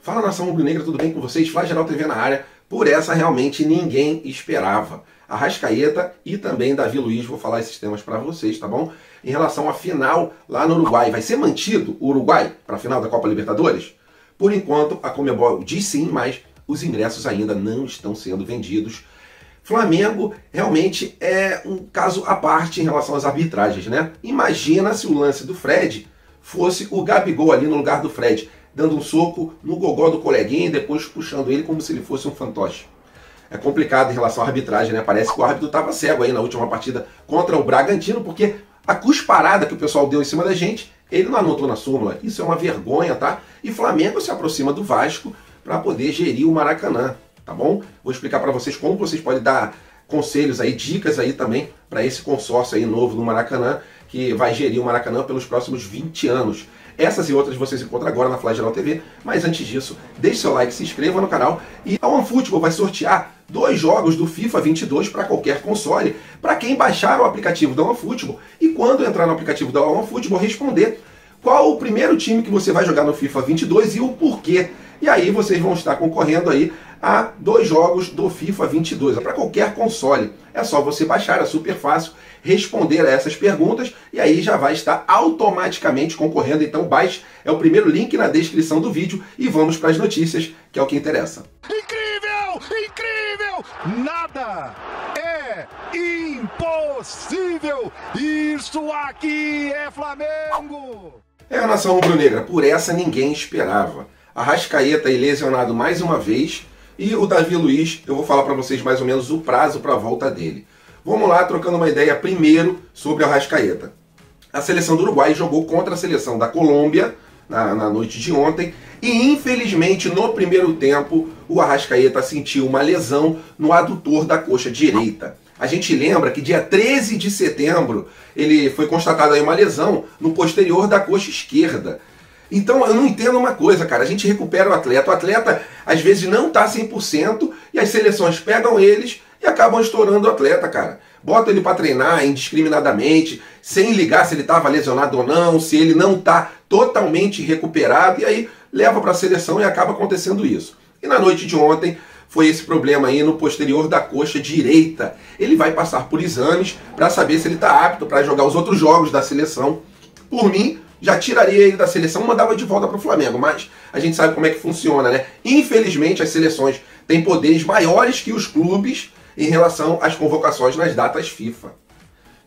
Fala, nação rubro-negra, tudo bem com vocês? Flageral TV na área. Por essa realmente ninguém esperava. Arrascaeta e também Davi Luiz, vou falar esses temas para vocês, tá bom? Em relação à final lá no Uruguai, vai ser mantido o Uruguai para a final da Copa Libertadores? Por enquanto, a Conmebol diz sim, mas os ingressos ainda não estão sendo vendidos. Flamengo realmente é um caso à parte em relação às arbitragens, né? Imagina se o lance do Fred fosse o Gabigol ali no lugar do Fred, dando um soco no gogó do coleguinha e depois puxando ele como se ele fosse um fantoche. É complicado em relação à arbitragem, né? Parece que o árbitro estava cego aí na última partida contra o Bragantino, porque a cusparada que o pessoal deu em cima da gente, ele não anotou na súmula. Isso é uma vergonha, tá? E Flamengo se aproxima do Vasco para poder gerir o Maracanã, tá bom? Vou explicar para vocês como vocês podem dar conselhos aí, dicas aí também para esse consórcio aí novo no Maracanã, que vai gerir o Maracanã pelos próximos 20 anos. Essas e outras vocês encontram agora na Flageral TV, mas antes disso, deixe seu like, se inscreva no canal e a OneFootball vai sortear 2 jogos do FIFA 22 para qualquer console, para quem baixar o aplicativo da OneFootball e quando entrar no aplicativo da OneFootball responder qual o primeiro time que você vai jogar no FIFA 22 e o porquê. E aí vocês vão estar concorrendo aí a 2 jogos do FIFA 22, para qualquer console. É só você baixar, é super fácil, responder a essas perguntas e aí já vai estar automaticamente concorrendo. Então baixe, é o primeiro link na descrição do vídeo e vamos para as notícias, que é o que interessa. Incrível! Incrível! Nada é impossível! Isso aqui é Flamengo! É a nação rubro-negra, por essa ninguém esperava. Arrascaeta lesionado mais uma vez e o Davi Luiz, eu vou falar para vocês mais ou menos o prazo para a volta dele. Vamos lá, trocando uma ideia primeiro sobre o Arrascaeta. A seleção do Uruguai jogou contra a seleção da Colômbia na noite de ontem e infelizmente no primeiro tempo o Arrascaeta sentiu uma lesão no adutor da coxa direita. A gente lembra que dia 13 de setembro ele foi constatada aí uma lesão no posterior da coxa esquerda. Então eu não entendo uma coisa, cara, a gente recupera o atleta às vezes não está 100% e as seleções pegam eles e acabam estourando o atleta, cara. Bota ele para treinar indiscriminadamente, sem ligar se ele estava lesionado ou não, se ele não está totalmente recuperado, e aí leva para a seleção e acaba acontecendo isso. E na noite de ontem foi esse problema aí no posterior da coxa direita. Ele vai passar por exames para saber se ele está apto para jogar os outros jogos da seleção. Por mim, já tiraria ele da seleção e mandava de volta para o Flamengo, mas a gente sabe como é que funciona, né? Infelizmente as seleções têm poderes maiores que os clubes em relação às convocações nas datas FIFA.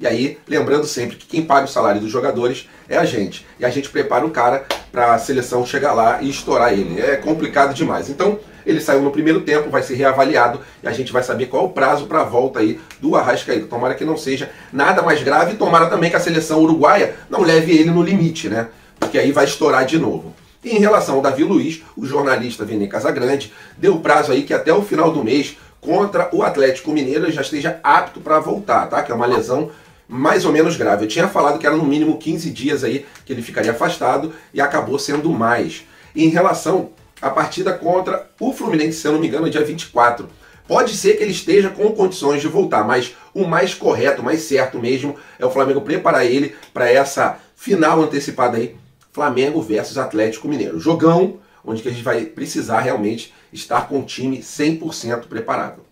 E aí, lembrando sempre que quem paga o salário dos jogadores é a gente. E a gente prepara o cara para a seleção chegar lá e estourar ele. É complicado demais. Então, ele saiu no primeiro tempo, vai ser reavaliado e a gente vai saber qual é o prazo para a volta aí do Arrascaeta. Tomara que não seja nada mais grave e tomara também que a seleção uruguaia não leve ele no limite, né? Porque aí vai estourar de novo. E em relação ao Davi Luiz, o jornalista Vene Casagrande deu prazo aí que até o final do mês, contra o Atlético Mineiro, ele já esteja apto para voltar, tá? Que é uma lesão mais ou menos grave. Eu tinha falado que era no mínimo 15 dias aí que ele ficaria afastado e acabou sendo mais. E em relação à partida contra o Fluminense, se eu não me engano, é dia 24. Pode ser que ele esteja com condições de voltar, mas o mais correto, o mais certo mesmo, é o Flamengo preparar ele para essa final antecipada aí, Flamengo versus Atlético Mineiro. Jogão, onde que a gente vai precisar realmente estar com o time 100% preparado.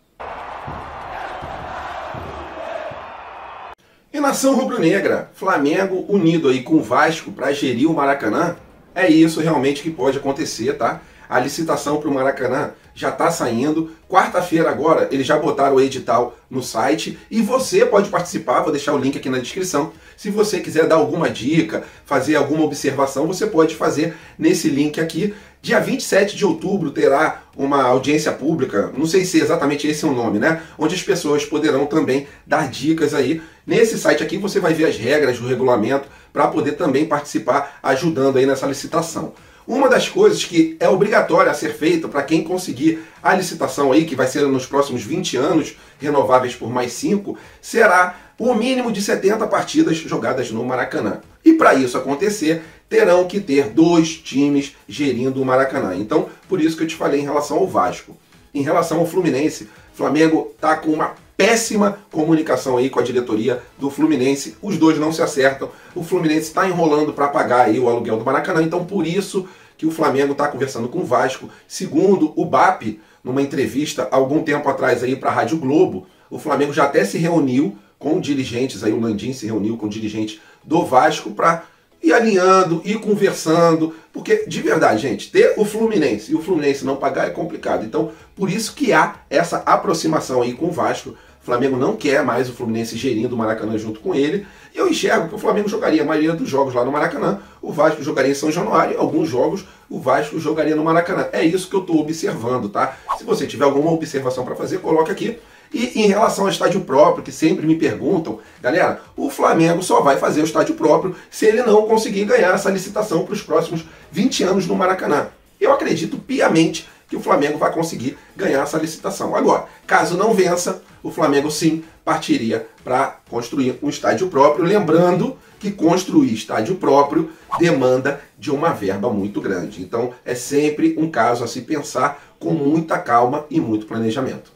E nação rubro-negra, Flamengo unido aí com o Vasco para gerir o Maracanã, é isso realmente que pode acontecer, tá? A licitação para o Maracanã já está saindo. Quarta-feira agora eles já botaram o edital no site e você pode participar, vou deixar o link aqui na descrição. Se você quiser dar alguma dica, fazer alguma observação, você pode fazer nesse link aqui. Dia 27 de outubro terá uma audiência pública, não sei se exatamente esse é o nome, né? Onde as pessoas poderão também dar dicas aí. Nesse site aqui você vai ver as regras do regulamento para poder também participar ajudando aí nessa licitação. Uma das coisas que é obrigatória a ser feita para quem conseguir a licitação aí, que vai ser nos próximos 20 anos, renováveis por mais 5, será o mínimo de 70 partidas jogadas no Maracanã. E para isso acontecer, terão que ter 2 times gerindo o Maracanã. Então, por isso que eu te falei em relação ao Vasco. Em relação ao Fluminense, Flamengo está com uma péssima comunicação aí com a diretoria do Fluminense. Os dois não se acertam. O Fluminense está enrolando para pagar aí o aluguel do Maracanã. Então, por isso que o Flamengo está conversando com o Vasco. Segundo o BAP, numa entrevista há algum tempo atrás aí para a Rádio Globo, o Flamengo já até se reuniu com dirigentes, aí o Landim se reuniu com dirigentes do Vasco para ir alinhando, ir conversando, porque de verdade, gente, ter o Fluminense e o Fluminense não pagar é complicado. Então, por isso que há essa aproximação aí com o Vasco. O Flamengo não quer mais o Fluminense gerindo o Maracanã junto com ele. E eu enxergo que o Flamengo jogaria a maioria dos jogos lá no Maracanã, o Vasco jogaria em São Januário, e alguns jogos o Vasco jogaria no Maracanã. É isso que eu estou observando, tá? Se você tiver alguma observação para fazer, coloque aqui. E em relação ao estádio próprio, que sempre me perguntam, galera, o Flamengo só vai fazer o estádio próprio se ele não conseguir ganhar essa licitação para os próximos 20 anos no Maracanã. Eu acredito piamente que o Flamengo vai conseguir ganhar essa licitação. Agora, caso não vença, o Flamengo sim partiria para construir um estádio próprio, lembrando que construir estádio próprio demanda de uma verba muito grande. Então é sempre um caso a se pensar com muita calma e muito planejamento.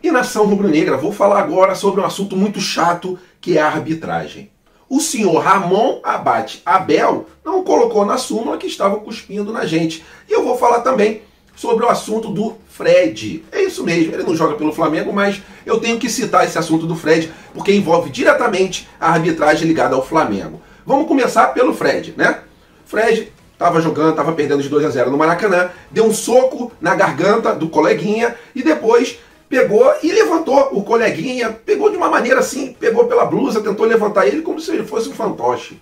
E nação rubro-negra, vou falar agora sobre um assunto muito chato, que é a arbitragem. O senhor Ramon Abate Abel não colocou na súmula que estava cuspindo na gente. E eu vou falar também sobre o assunto do Fred. É isso mesmo, ele não joga pelo Flamengo, mas eu tenho que citar esse assunto do Fred, porque envolve diretamente a arbitragem ligada ao Flamengo. Vamos começar pelo Fred, né? Fred estava jogando, estava perdendo de 2-0 no Maracanã, deu um soco na garganta do coleguinha e depois pegou e levantou o coleguinha, pegou de uma maneira assim, pegou pela blusa, tentou levantar ele como se ele fosse um fantoche.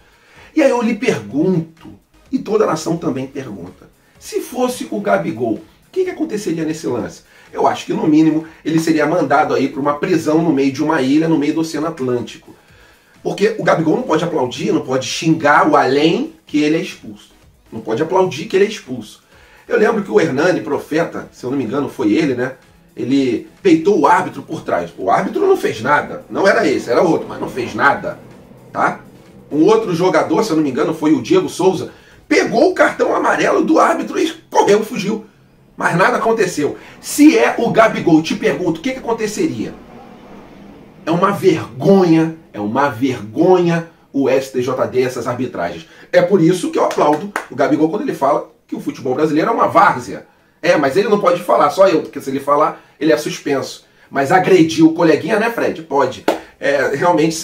E aí eu lhe pergunto, e toda a nação também pergunta, se fosse o Gabigol, o que aconteceria nesse lance? Eu acho que no mínimo ele seria mandado aí para uma prisão no meio de uma ilha, no meio do Oceano Atlântico. Porque o Gabigol não pode aplaudir, não pode xingar o além que ele é expulso. Não pode aplaudir que ele é expulso. Eu lembro que o Hernani, Profeta, se eu não me engano foi ele, né? Ele peitou o árbitro por trás. O árbitro não fez nada. Não era esse, era outro, mas não fez nada. Tá? Um outro jogador, se eu não me engano, foi o Diego Souza, pegou o cartão amarelo do árbitro e correu, fugiu. Mas nada aconteceu. Se é o Gabigol, te pergunto, o que aconteceria? É uma vergonha o STJD, essas arbitragens. É por isso que eu aplaudo o Gabigol quando ele fala que o futebol brasileiro é uma várzea. É, mas ele não pode falar, só eu, porque se ele falar, ele é suspenso. Mas agredir o coleguinha, né, Fred? Pode. Realmente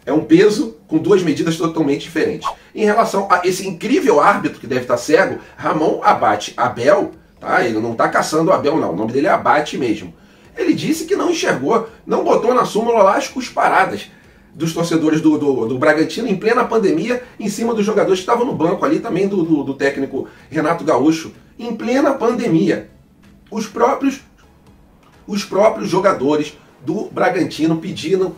é um peso com duas medidas totalmente diferentes. Em relação a esse incrível árbitro que deve estar cego, Ramon Abate Abel, tá? Ele não está caçando o Abel, não. O nome dele é Abate mesmo. Ele disse que não enxergou, não botou na súmula lá as cusparadas dos torcedores do Bragantino em plena pandemia, em cima dos jogadores que estavam no banco ali, também do técnico Renato Gaúcho. Em plena pandemia, os próprios jogadores do Bragantino pedindo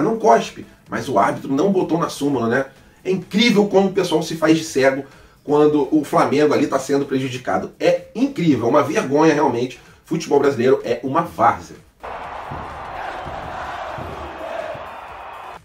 não cospe, mas o árbitro não botou na súmula, né? É incrível como o pessoal se faz de cego quando o Flamengo ali está sendo prejudicado. É incrível, é uma vergonha realmente. Futebol brasileiro é uma várzea.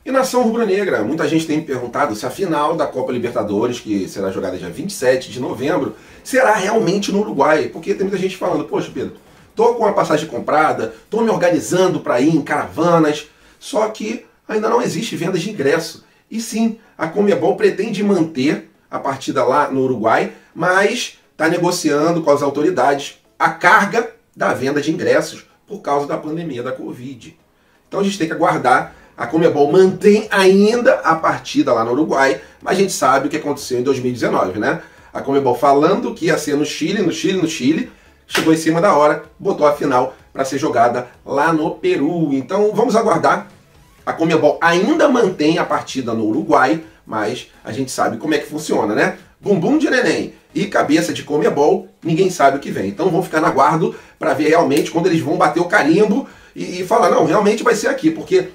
E nação rubro-negra, muita gente tem me perguntado se a final da Copa Libertadores, que será jogada dia 27 de novembro, será realmente no Uruguai. Porque tem muita gente falando, poxa Pedro, tô com a passagem comprada, tô me organizando para ir em caravanas, só que ainda não existe venda de ingresso. E sim, a Conmebol pretende manter a partida lá no Uruguai, mas está negociando com as autoridades a carga da venda de ingressos por causa da pandemia da Covid. Então a gente tem que aguardar. A Conmebol mantém ainda a partida lá no Uruguai, mas a gente sabe o que aconteceu em 2019, né? A Conmebol falando que ia ser no Chile, chegou em cima da hora, botou a final para ser jogada lá no Peru. Então vamos aguardar. A Conmebol ainda mantém a partida no Uruguai, mas a gente sabe como é que funciona, né? Bumbum de neném e cabeça de Conmebol, ninguém sabe o que vem. Então vamos ficar no aguardo para ver realmente quando eles vão bater o carimbo e falar, não, realmente vai ser aqui, porque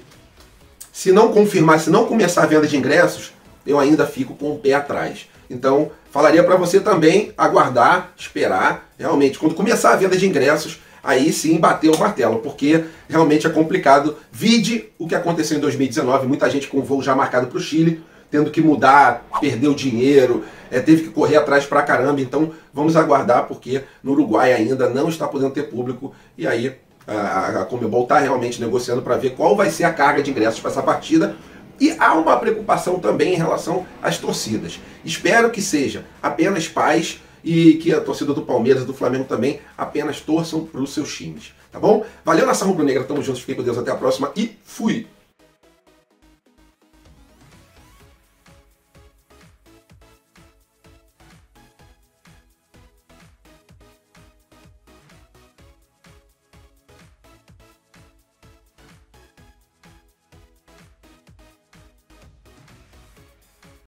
se não confirmar, se não começar a venda de ingressos, eu ainda fico com o pé atrás. Então, falaria para você também aguardar, esperar, realmente, quando começar a venda de ingressos, aí sim bater o martelo, porque realmente é complicado. Vide o que aconteceu em 2019, muita gente com voo já marcado para o Chile, tendo que mudar, perdeu dinheiro, teve que correr atrás pra caramba. Então, vamos aguardar, porque no Uruguai ainda não está podendo ter público, e aí a Conmebol está realmente negociando para ver qual vai ser a carga de ingressos para essa partida E há uma preocupação também em relação às torcidas. Espero que seja apenas paz e que a torcida do Palmeiras e do Flamengo também apenas torçam para os seus times. Tá bom? Valeu, nação rubro-negra, tamo juntos, fiquem com Deus, até a próxima e fui!